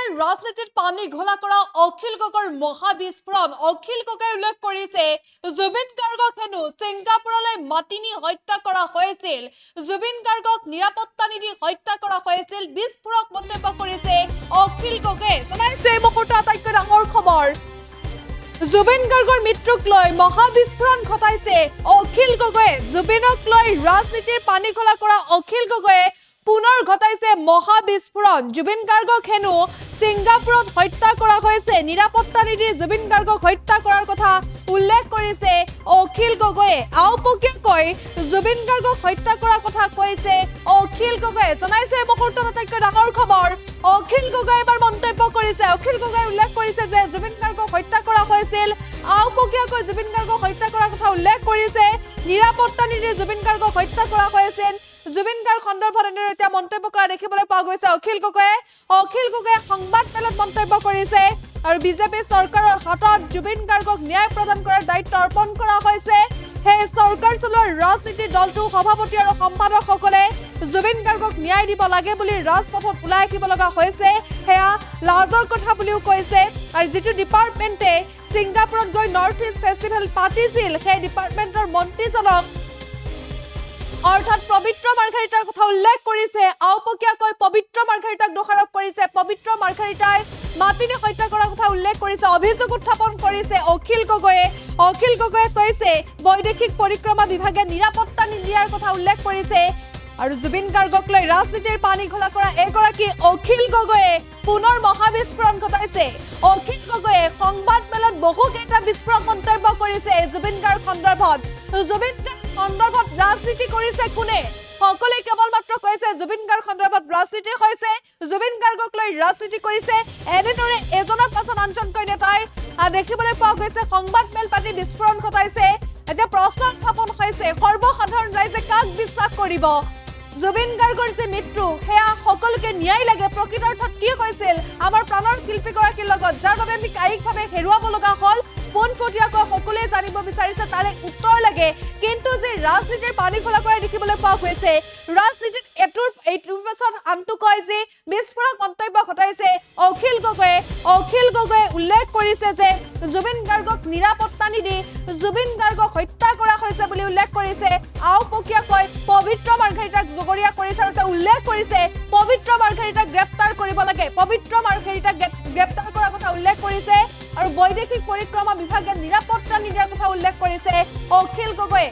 গগৈৰ ৰাজনীতিত পানী ঘোলা কৰা অখিল গগৈৰ মহাবিস্ফোৰণ অখিল গগৈ উল্লেখ কৰিছে জুবিন গাৰ্গক হেনো ছিংগাপুৰলৈ মাতি নি হত্যা কৰা হৈছিল জুবিন গাৰ্গক নিৰাপত্তা নিদি হত্যা কৰা হৈছিল বিস্ফোৰক মন্তব্য কৰিছে অখিল গগৈ জনাইছে এই মুহূৰ্তত আটাইতকৈ ডাঙৰ খবৰ জুবিন গাৰ্গৰ মৃত্যুক লৈ মহাবিস্ফোৰণ ঘটাইছে অখিল গগৈ জুবিনক লৈ ৰাজনীতিৰ পানী ঘোলা কৰা অখিল গগৈ পুনৰ ঘটাইছে মহাবিস্ফোৰণ জুবিন গাৰ্গক হেনো ছিংগাপুৰত হত্যা কৰা হৈছে নিৰাপত্তা নিদি জুবিন গাৰ্গক হত্যা কৰাৰ কথা উল্লেখ কৰিছে অখিল গগৈ আওপকীয়াকৈ জুবিন গাৰ্গক হত্যা কৰাৰ কথা কৈছে অখিল গগৈ জনাইছে এই মুহূৰ্তত আটাইতকৈ ডাঙৰ খবৰ অখিল গগৈ এবাৰ মন্তব্য কৰিছে অখিল গগৈ উল্লেখ কৰিছে যে জুবিন গাৰ্গক হত্যা কৰা হৈছিল আওপকীয়াকৈ জুবিন গাৰ্গক হত্যা কৰাৰ কথা উল্লেখ কৰিছে নিৰাপত্তা নিদি জুবিন গাৰ্গক হত্যা কৰা হৈছিল জুবিন গাৰ্গ খণ্ডৰ এনে এতিয়া মন্তব্য কৰা দেখিবলৈ পোৱা গৈছে অখিল গগৈ সংবাদ মেলত মন্তব্য কৰিছে আৰু বিজেপি চৰকাৰৰ হাতত জুবিন গাৰ্গক ন্যায় প্ৰদান কৰাৰ দায়িত্ব অৰ্পণ কৰা হৈছে হে চৰকাৰ চলোৱাৰ ৰাজনীতি দলটো সভাপতি আৰু সম্পাদকসকলে জুবিন গাৰ্গক ন্যায় দিব লাগে বুলি ৰাজপথত ওলাই আহিব লগা হৈছে হেয়া লাজৰ কথা বুলিও কৈছে আৰু যেটো ডিপাৰ্টমেণ্টে ছিংগাপুৰত গৈ নৰ্থ ইষ্ট ফেষ্টিভেল পাতিছিল সেই ডিপাৰ্টমেণ্টৰ মন্ত্ৰীজনক অৰ্থাৎ পবিত্ৰ মাৰ্ঘাৰিটাৰ কথা উল্লেখ কৰিছে আওপকীয়াকৈ পবিত্ৰ মাৰ্ঘাৰিটাক দোষাৰোপ কৰিছে পবিত্ৰ মাৰ্ঘাৰিটাই মাতিনি হত্যা কৰাৰ কথা উল্লেখ কৰিছে অভিযোগ উত্থাপন কৰিছে অখিল গগৈয়ে কৈছে বৈদেশিক পৰিক্ৰমা বিভাগে নিৰাপত্তা নিদিয়াৰ কথা উল্লেখ কৰিছে আৰু জুবিন গাৰ্গক লৈ ৰাজনীতিৰ পানী ঘোলা কৰা এগৰাকী অখিল গগৈয়ে পুনৰ মহাবিস্ফোৰণ ঘটাইছে অখিল গগৈয়ে সংবাদ মেলত বহুকেইটা বিস্ফোৰক মন্তব্য কৰিছে জুবিন গাৰ্গ সন্দৰ্ভত ৰাজনীতি কৰিছে কোনে সকলে কেৱল মাত্ৰ কৈছে জুবিন গাৰ্গ সন্দৰ্ভত ৰাজনীতি হৈছে জুবিন গাৰ্গক লৈ ৰাজনীতি কৰিছে এনেদৰে এজনৰ পাছত আনজনকৈ নেতাই দেখিবলৈ পোৱা গৈছে সংবাদ মেল পাতি বিস্ফোৰণ ঘটাইছে এতিয়া প্ৰশ্ন উত্থাপন হৈছে সৰ্বসাধাৰণ ৰাইজে কাক বিশ্বাস কৰিব জুবিন গাৰ্গৰ যে মৃত্যু হেয়া সকলোকে ন্যায় লাগে প্ৰকৃতাৰ্থত কি হৈছিল আমাৰ প্ৰাণৰ শিল্পীগৰাকীৰ লগত যাৰ বাবে আমি কায়িকভাৱে হেৰুৱাব লগা হ'ল পোনপটীয়াকৈ সকলোৱে জানিব বিচাৰিছে তাৰে উত্তৰ লাগে কিন্তু যে ৰাজনীতিৰ পানী ঘোলা কৰা দেখিবলৈ পোৱা গৈছে ৰাজনীতিত এইটোৰ পাছত আনটো কয় যে বিস্ফোৰক মন্তব্য ঘটাইছে অখিল গগৈয়ে উল্লেখ কৰিছে যে জুবিন গাৰ্গক নিৰাপত্তা নিদি জুবিন গাৰ্গক হত্যা কৰা হৈছে বুলি উল্লেখ কৰিছে আওপকীয়াকৈ পবিত্ৰ মাৰ্ঘাৰিটাক জগৰীয়া কৰিছে আৰু উল্লেখ কৰিছে পবিত্ৰ মাৰ্ঘাৰিটাক গ্ৰেপ্তাৰ কৰিব লাগে পবিত্ৰ মাৰ্ঘাৰিটাক গ্ৰেপ্তাৰ কৰাৰ কথা উল্লেখ কৰিছে আৰু বৈদেশিক পৰিক্ৰমা বিভাগে নিৰাপত্তা নিদিয়াৰ কথা উল্লেখ কৰিছে অখিল গগৈ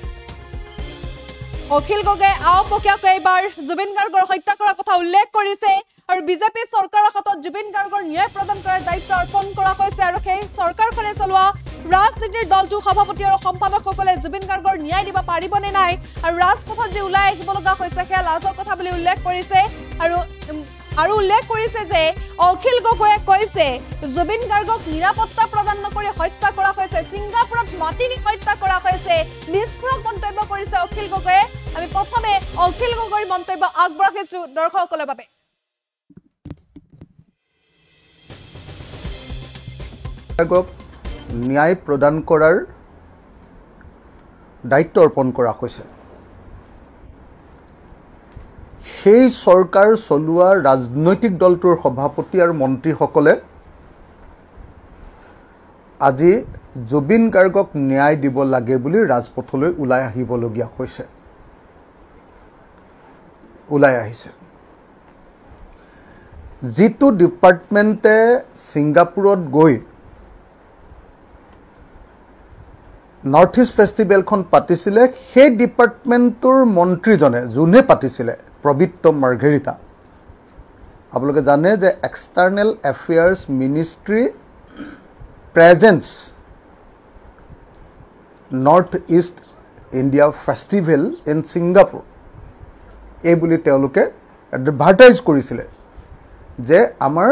আওপকীয়াকৈ এইবাৰ জুবিন গাৰ্গৰ হত্যা কৰাৰ কথা উল্লেখ কৰিছে আৰু বিজেপি চৰকাৰৰ হাতত জুবিন গাৰ্গৰ ন্যায় প্ৰদান কৰাৰ দায়িত্ব অৰ্পণ কৰা হৈছে আৰু সেই চৰকাৰখনে চলোৱা ৰাজনীতিৰ দলটো সভাপতি আৰু সম্পাদকসকলে জুবিন গাৰ্গৰ ন্যায় দিব পাৰিবনে নাই আৰু ৰাজপথত যে ওলাই আহিব লগা হৈছে সেয়া লাজৰ কথা বুলি উল্লেখ কৰিছে আৰু উল্লেখ কৰিছে যে অখিল গগৈয়ে কৈছে জুবিন গাৰ্গক নিৰাপত্তা প্ৰদান নকৰি হত্যা কৰা হৈছে ছিংগাপুৰত মাতি নি হত্যা কৰা হৈছে বিস্ফোৰক মন্তব্য কৰিছে অখিল গগৈয়ে আমি প্ৰথমে অখিল গগৈৰ মন্তব্য আগবঢ়াইছো দৰ্শকসকলৰ বাবে গাৰ্গক ন্যায় প্ৰদান কৰাৰ দায়িত্ব অৰ্পণ কৰা হৈছে সেই চৰকাৰ চলোৱা ৰাজনৈতিক দলটোৰ সভাপতি আৰু মন্ত্ৰীসকলে আজি জুবিন গাৰ্গক ন্যায় দিব লাগে বুলি ৰাজপথলৈ ওলাই আহিবলগীয়া হৈছে ওলাই আহিছে যিটো ডিপাৰ্টমেণ্টে ছিংগাপুৰত গৈ নৰ্থ ইষ্ট ফেষ্টিভেলখন পাতিছিলে সেই ডিপাৰ্টমেণ্টৰ মন্ত্ৰীজনে যোনে পাতিছিলে পবিত্ৰ মাৰ্ঘাৰিটা আপোনালোকে জানে যে external affairs ministry presence north east India festival in Singapore এই বুলি তেওঁলোকে এডভাৰটাইজ কৰিছিলে যে আমাৰ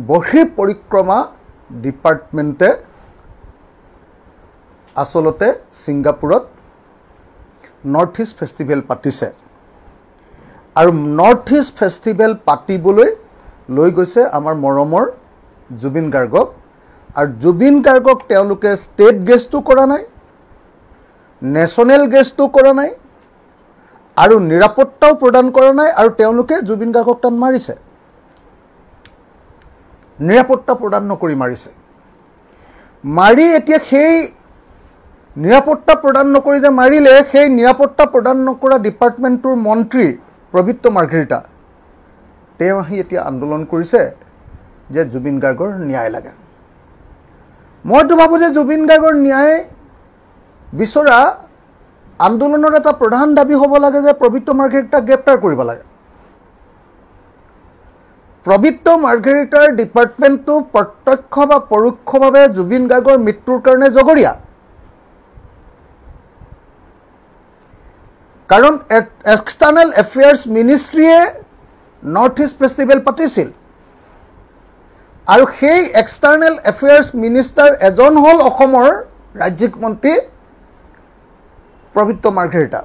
বহিৰ পৰিক্ৰমা ডিপাৰ্টমেণ্টে আসলতে ছিংগাপুৰত নৰ্থ ইষ্ট ফেষ্টিভেল পাতিছে আৰু নৰ্থ ইষ্ট ফেষ্টিভেল পাতিবলৈ লৈ গৈছে আমাৰ মৰমৰ জুবিন গাৰ্গক আৰু জুবিন গাৰ্গক তেওঁলোকে ষ্টেট গেষ্টটো কৰা নাই নেশ্যনেল গেষ্টটো কৰা নাই আৰু নিৰাপত্তাও প্ৰদান কৰা নাই আৰু তেওঁলোকে জুবিন গাৰ্গক টান মাৰিছে নিৰাপত্তা প্ৰদান নকৰি মাৰিছে মাৰি এতিয়া সেই নিৰাপত্তা প্ৰদান নকৰি যে মাৰিলে সেই নিৰাপত্তা প্ৰদান নকৰা ডিপাৰ্টমেণ্টৰ মন্ত্ৰী প্ৰবীত্ৰ মাৰ্ঘেৰিটা তেওঁ আহি এতিয়া আন্দোলন কৰিছে যে জুবিন গাৰ্গৰ ন্যায় লাগে মইতো ভাবোঁ যে জুবিন গাৰ্গৰ ন্যায় বিচৰা আন্দোলনৰ এটা প্ৰধান দাবী হ'ব লাগে যে প্ৰবীত্ৰ মাৰ্ঘেৰিটাক গ্ৰেপ্তাৰ কৰিব লাগে প্ৰবীত্ৰ মাৰ্ঘেৰিটাৰ ডিপাৰ্টমেণ্টটো প্ৰত্যক্ষ বা পৰোক্ষভাৱে জুবিন গাৰ্গৰ মৃত্যুৰ কাৰণে জগৰীয়া কাৰণ এক্সটাৰ্নেল এফেয়াৰ্ছ মিনিষ্ট্ৰীয়ে নৰ্থ ইষ্ট ফেষ্টিভেল পাতিছিল আৰু সেই এক্সটাৰ্নেল এফেয়াৰ্ছ মিনিষ্টাৰ এজন হ'ল অসমৰ ৰাজ্যিক মন্ত্ৰী প্ৰবীত্ৰ মাৰ্ঘেৰিটা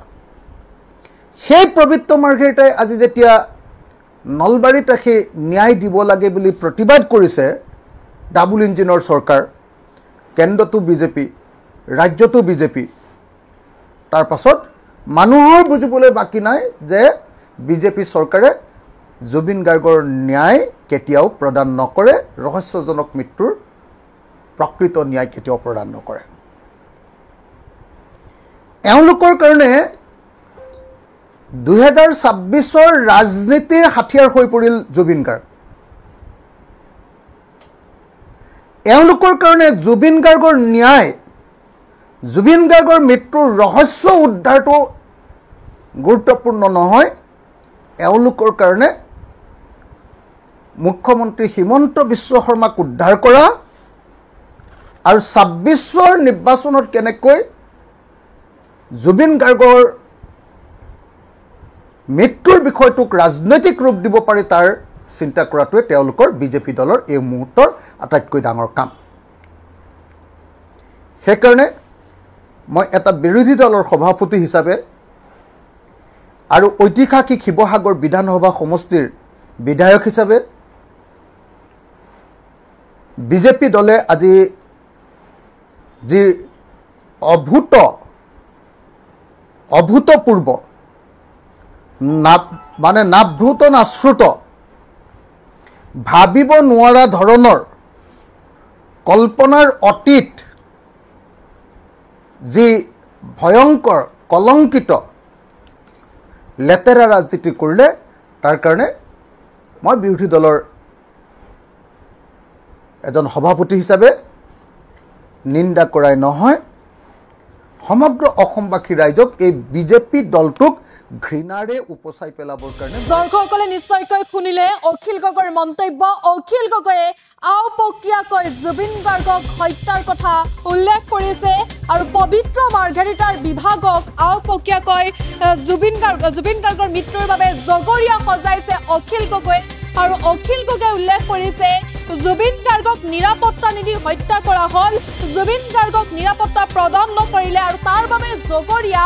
সেই প্ৰবীত্ৰ মাৰ্ঘেৰিটাই আজি যেতিয়া নলবাৰীত ৰাখি ন্যায় দিব লাগে বুলি প্ৰতিবাদ কৰিছে ডাবল ইঞ্জিনৰ চৰকাৰ কেন্দ্ৰটো বিজেপি ৰাজ্যটো বিজেপি তাৰ পাছত মানুহৰ বুজিবলৈ বাকী নাই যে বিজেপি চৰকাৰে জুবিন গাৰ্গৰ ন্যায় কেতিয়াও প্ৰদান নকৰে ৰহস্যজনক মৃত্যুৰ প্ৰকৃত ন্যায় কেতিয়াও প্ৰদান নকৰে এওঁলোকৰ কাৰণে 2026 ৰাজনীতিৰ হাথিয়াৰ হৈ পৰিল জুবিন গাৰ্গ এওঁলোকৰ কাৰণে জুবিন গাৰ্গৰ ন্যায় জুবিন গাৰ্গৰ মৃত্যুৰ ৰহস্য উদ্ধাৰটো গুৰুত্বপূৰ্ণ নহয় এওঁলোকৰ কাৰণে মুখ্যমন্ত্ৰী হিমন্ত বিশ্ব শৰ্মাক উদ্ধাৰ কৰা আৰু 26ৰ নিৰ্বাচনত কেনেকৈ জুবিন গাৰ্গৰ মৃত্যুৰ বিষয়টোক ৰাজনৈতিক ৰূপ দিব পাৰি তাৰ চিন্তা কৰাটোৱে তেওঁলোকৰ বিজেপি দলৰ এই মুহূৰ্তৰ আটাইতকৈ ডাঙৰ কাম সেইকাৰণে মই এটা বিৰোধী দলৰ সভাপতি হিচাপে আৰু ঐতিহাসিক শিৱসাগৰ বিধানসভা সমষ্টিৰ বিধায়ক হিচাপে বিজেপি দলে আজি যি অভূতপূৰ্ব মানে নাভূত নাশ্ৰুত ভাবিব নোৱাৰা ধৰণৰ কল্পনাৰ অতীত যি ভয়ংকৰ কলংকিত লেতেৰা ৰাজনীতি কৰিলে তাৰ কাৰণে মই বিৰোধী দলৰ এজন সভাপতি হিচাপে নিন্দা কৰাই নহয় সমগ্ৰ অসমবাসী ৰাইজক এই বিজেপি দলটোক ঘৃণাৰে উপচাই পেলাবৰ কাৰণে দৰ্শকসকলে নিশ্চয়কৈ শুনিলে অখিল গগৈৰ মন্তব্য অখিল গগৈয়ে আওপকীয়াকৈ জুবিন গাৰ্গক হত্যাৰ কথা উল্লেখ কৰিছে আৰু পবিত্ৰ মাৰ্ঘেৰিটাৰ বিভাগক আওপকীয়াকৈ জুবিন গাৰ্গৰ মৃত্যুৰ বাবে জগৰীয়া সজাইছে অখিল গগৈ আৰু অখিল গগৈ উল্লেখ কৰিছে জুবিন গাৰ্গক নিৰাপত্তা নিদি হত্যা কৰা হ'ল জুবিন গাৰ্গক নিৰাপত্তা প্ৰদান নকৰিলে আৰু তাৰ বাবে জগৰীয়া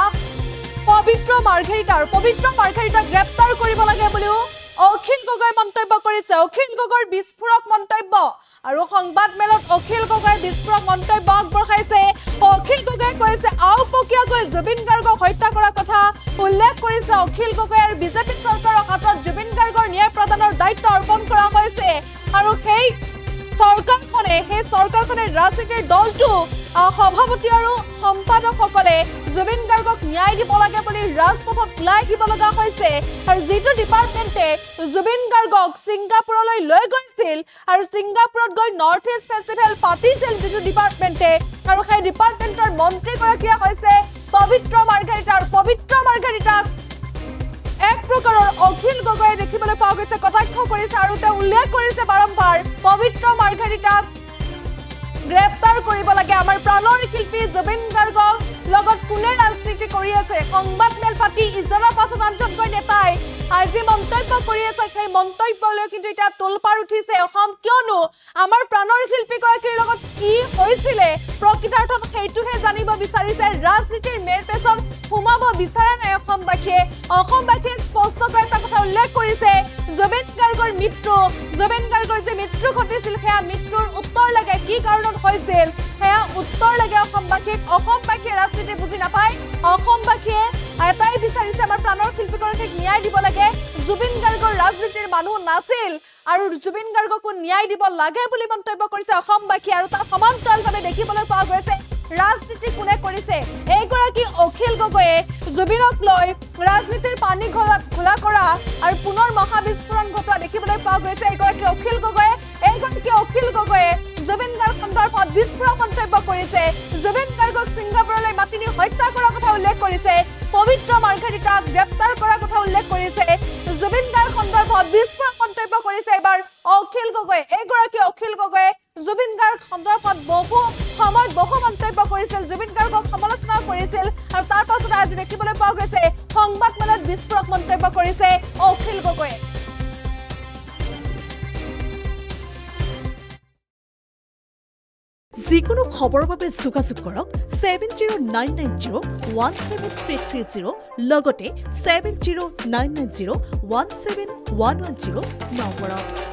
পবিত্ৰ মাৰ্ঘেৰিটাক গ্ৰেপ্তাৰ কৰিব লাগে বুলিও অখিল গগৈ মন্তব্য কৰিছে অখিল গগৈৰ বিস্ফোৰক মন্তব্য আৰু সংবাদ মেলত অখিল গগৈ বিস্ফোৰক মন্তব্য আগবঢ়াইছে অখিল গগৈ কৈছে আওপকীয়াকৈ জুবিন গাৰ্গক হত্যা কৰাৰ কথা উল্লেখ কৰিছে অখিল গগৈ আৰু বিজেপি চৰকাৰৰ হাতত জুবিন গাৰ্গৰ ন্যায় প্ৰদানৰ দায়িত্ব অৰ্পণ কৰা হৈছে আৰু সেই চৰকাৰখনে ৰাজনীতিৰ দলটো সভাপতি আৰু সম্পাদকসকলে জুবিন গাৰ্গক ন্যায় দিব লাগে বুলি ৰাজপথত ওলাই আহিব লগা হৈছে আৰু যিটো ডিপাৰ্টমেণ্টে জুবিন গাৰ্গক ছিংগাপুৰলৈ লৈ গৈছিল আৰু ছিংগাপুৰত গৈ নৰ্থ ইষ্ট ফেষ্টিভেল পাতিছিল যিটো ডিপাৰ্টমেণ্টে আৰু সেই ডিপাৰ্টমেণ্টৰ মন্ত্ৰীগৰাকীয়ে হৈছে পবিত্ৰ মাৰ্ঘেৰিটাক এক প্ৰকাৰৰ অখিল গগৈয়ে দেখিবলৈ পোৱা গৈছে কটাক্ষ কৰিছে আৰু তেওঁ উল্লেখ কৰিছে বাৰম্বাৰ পবিত্ৰ মাৰ্ঘেৰিটাক গ্ৰেপ্তাৰ কৰিব লাগে আমাৰ প্ৰাণৰ শিল্পী জুবিন গাৰ্গক লগত কোনে ৰাজনীতি কৰি আছে সংবাদ মেল পাতি ইজনৰ পাছত আনজনকৈ নেতাই আজি মন্তব্য কৰি আছে সেই মন্তব্যলৈ কিন্তু এতিয়া তোলপাৰ উঠিছে অসম কিয়নো আমাৰ প্ৰাণৰ শিল্পীগৰাকীৰ লগত কি হৈছিলে প্ৰকৃতাৰ্থত সেইটোহে জানিব বিচাৰিছে ৰাজনীতিৰ মেৰপেচত সোমাব বিচাৰা নাই অসমবাসীয়ে স্পষ্টকৈ এটা কথা উল্লেখ কৰিছে জুবিন গাৰ্গৰ যে মৃত্যু ঘটিছিল সেয়া মৃত্যুৰ উত্তৰ লাগে কি কাৰণত হৈছিল সেয়া উত্তৰ লাগে অসমবাসীয়ে ৰাজনীতি বুজি নাপায় অসমবাসীয়ে এটাই বিচাৰিছে আমাৰ প্ৰাণৰ শিল্পীগৰাকীক ন্যায় দিব লাগে জুবিন গাৰ্গৰ ৰাজনীতিৰ মানুহ নাছিল আৰু জুবিন গাৰ্গকো ন্যায় দিব লাগে বুলি মন্তব্য কৰিছে অসমবাসী আৰু তাৰ সমান্তৰালভাৱে দেখিবলৈ পোৱা গৈছে ৰাজনীতি কোনে কৰিছে এইগৰাকী অখিল গগৈয়ে জুবিনক লৈ ৰাজনীতিৰ পানী ঘোলা কৰা আৰু পুনৰ মহাবিস্ফোৰণ ঘটোৱা দেখিবলৈ পোৱা গৈছে এইগৰাকী অখিল গগৈয়ে জুবিন গাৰ্গ সন্দৰ্ভত বিস্ফোৰক মন্তব্য কৰিছে জুবিন গাৰ্গক ছিংগাপুৰলৈ মাতি নি হত্যা কৰাৰ কথা উল্লেখ কৰিছে পবিত্ৰ মাৰ্ঘাৰিটাক গ্ৰেপ্তাৰ কৰাৰ কথা উল্লেখ কৰিছে জুবিন গাৰ্গ সন্দৰ্ভত বিস্ফোৰক মন্তব্য কৰিছে এবাৰ অখিল গগৈয়ে এইগৰাকী অখিল গগৈয়ে জুবিন গাৰ্গ সন্দৰ্ভত বহু মন্তব্য কৰিছিল জুবিন গাৰ্গক সমালোচনা কৰিছিল আৰু তাৰ পাছত আজি দেখিবলৈ পোৱা গৈছে সংবাদমেলত বিস্ফোৰক মন্তব্য কৰিছে অখিল গগৈয়ে যিকোনো খবৰৰ বাবে যোগাযোগ কৰক 7099017330 লগতে 7099017110 নম্বৰত